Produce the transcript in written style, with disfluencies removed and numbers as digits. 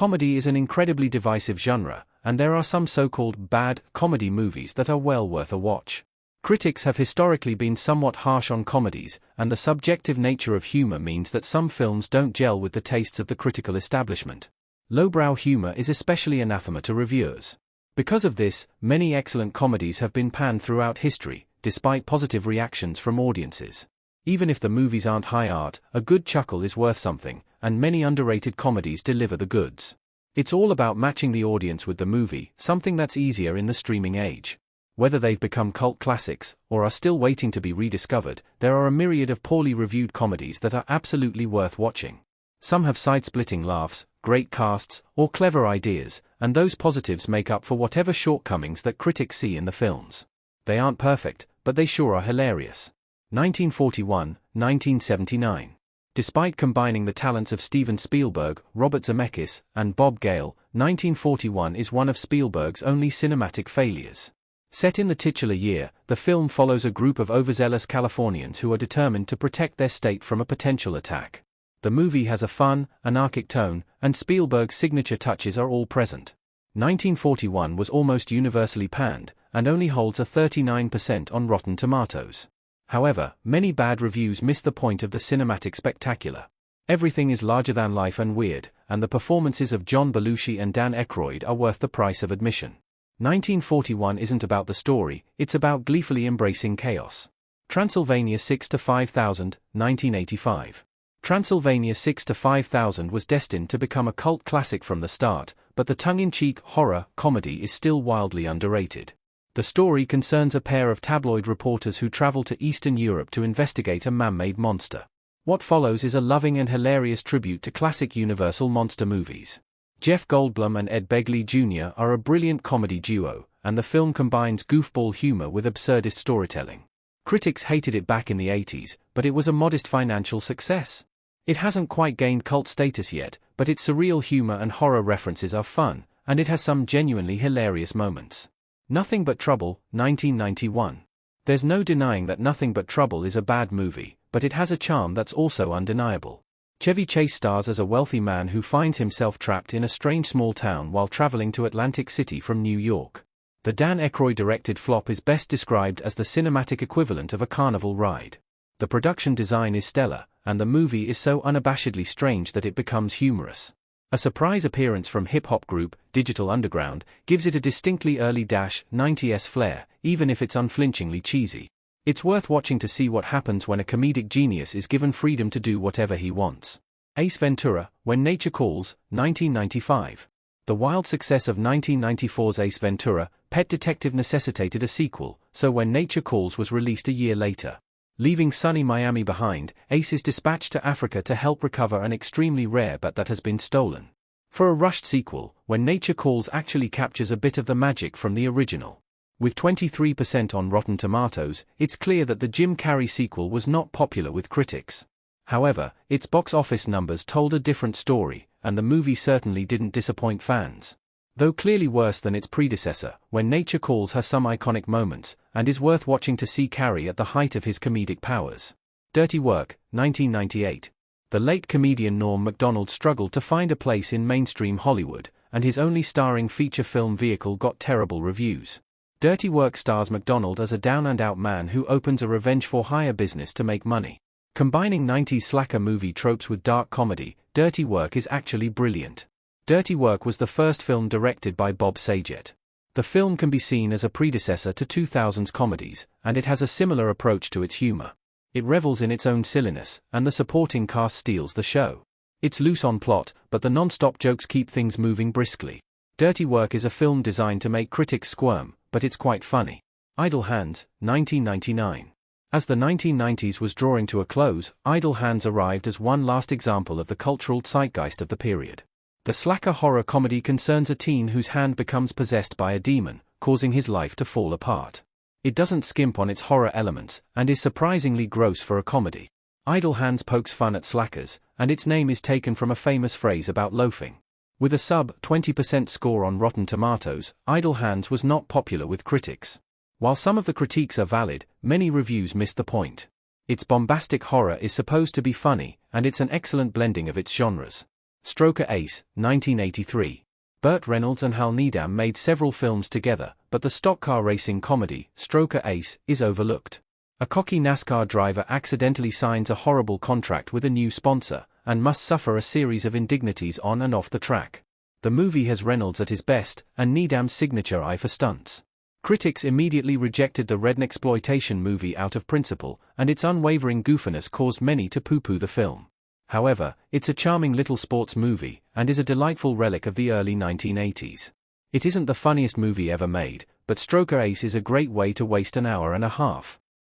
Comedy is an incredibly divisive genre, and there are some so-called bad comedy movies that are well worth a watch. Critics have historically been somewhat harsh on comedies, and the subjective nature of humor means that some films don't gel with the tastes of the critical establishment. Lowbrow humor is especially anathema to reviewers. Because of this, many excellent comedies have been panned throughout history, despite positive reactions from audiences. Even if the movies aren't high art, a good chuckle is worth something, and many underrated comedies deliver the goods. It's all about matching the audience with the movie, something that's easier in the streaming age. Whether they've become cult classics, or are still waiting to be rediscovered, there are a myriad of poorly reviewed comedies that are absolutely worth watching. Some have side-splitting laughs, great casts, or clever ideas, and those positives make up for whatever shortcomings that critics see in the films. They aren't perfect, but they sure are hilarious. 1941, 1979. Despite combining the talents of Steven Spielberg, Robert Zemeckis, and Bob Gale, 1941 is one of Spielberg's only cinematic failures. Set in the titular year, the film follows a group of overzealous Californians who are determined to protect their state from a potential attack. The movie has a fun, anarchic tone, and Spielberg's signature touches are all present. 1941 was almost universally panned, and only holds a 39% on Rotten Tomatoes. However, many bad reviews miss the point of the cinematic spectacular. Everything is larger than life and weird, and the performances of John Belushi and Dan Aykroyd are worth the price of admission. 1941 isn't about the story, it's about gleefully embracing chaos. Transylvania 6-5000, 1985. Transylvania 6-5000 was destined to become a cult classic from the start, but the tongue-in-cheek horror comedy is still wildly underrated. The story concerns a pair of tabloid reporters who travel to Eastern Europe to investigate a man-made monster. What follows is a loving and hilarious tribute to classic Universal monster movies. Jeff Goldblum and Ed Begley Jr. are a brilliant comedy duo, and the film combines goofball humor with absurdist storytelling. Critics hated it back in the 80s, but it was a modest financial success. It hasn't quite gained cult status yet, but its surreal humor and horror references are fun, and it has some genuinely hilarious moments. Nothing But Trouble, 1991. There's no denying that Nothing But Trouble is a bad movie, but it has a charm that's also undeniable. Chevy Chase stars as a wealthy man who finds himself trapped in a strange small town while traveling to Atlantic City from New York. The Dan Aykroyd-directed flop is best described as the cinematic equivalent of a carnival ride. The production design is stellar, and the movie is so unabashedly strange that it becomes humorous. A surprise appearance from hip-hop group, Digital Underground, gives it a distinctly early 90s flair, even if it's unflinchingly cheesy. It's worth watching to see what happens when a comedic genius is given freedom to do whatever he wants. Ace Ventura, When Nature Calls, 1995. The wild success of 1994's Ace Ventura, Pet Detective necessitated a sequel, so When Nature Calls was released a year later. Leaving sunny Miami behind, Ace is dispatched to Africa to help recover an extremely rare bat that has been stolen. For a rushed sequel, When Nature Calls actually captures a bit of the magic from the original. With 23% on Rotten Tomatoes, it's clear that the Jim Carrey sequel was not popular with critics. However, its box office numbers told a different story, and the movie certainly didn't disappoint fans. Though clearly worse than its predecessor, When Nature Calls has some iconic moments, and is worth watching to see Carrey at the height of his comedic powers. Dirty Work, 1998. The late comedian Norm Macdonald struggled to find a place in mainstream Hollywood, and his only starring feature film vehicle got terrible reviews. Dirty Work stars Macdonald as a down-and-out man who opens a revenge-for-hire business to make money. Combining 90s slacker movie tropes with dark comedy, Dirty Work is actually brilliant. Dirty Work was the first film directed by Bob Saget. The film can be seen as a predecessor to 2000s comedies, and it has a similar approach to its humor. It revels in its own silliness, and the supporting cast steals the show. It's loose on plot, but the non-stop jokes keep things moving briskly. Dirty Work is a film designed to make critics squirm, but it's quite funny. Idle Hands, 1999. As the 1990s was drawing to a close, Idle Hands arrived as one last example of the cultural zeitgeist of the period. The slacker horror comedy concerns a teen whose hand becomes possessed by a demon, causing his life to fall apart. It doesn't skimp on its horror elements, and is surprisingly gross for a comedy. Idle Hands pokes fun at slackers, and its name is taken from a famous phrase about loafing. With a sub-20% score on Rotten Tomatoes, Idle Hands was not popular with critics. While some of the critiques are valid, many reviews miss the point. Its bombastic horror is supposed to be funny, and it's an excellent blending of its genres. Stroker Ace, 1983. Burt Reynolds and Hal Needham made several films together, but the stock car racing comedy, Stroker Ace, is overlooked. A cocky NASCAR driver accidentally signs a horrible contract with a new sponsor, and must suffer a series of indignities on and off the track. The movie has Reynolds at his best, and Needham's signature eye for stunts. Critics immediately rejected the rednexploitation movie out of principle, and its unwavering goofiness caused many to poo-poo the film. However, it's a charming little sports movie, and is a delightful relic of the early 1980s. It isn't the funniest movie ever made, but Stroker Ace is a great way to waste an hour and a half.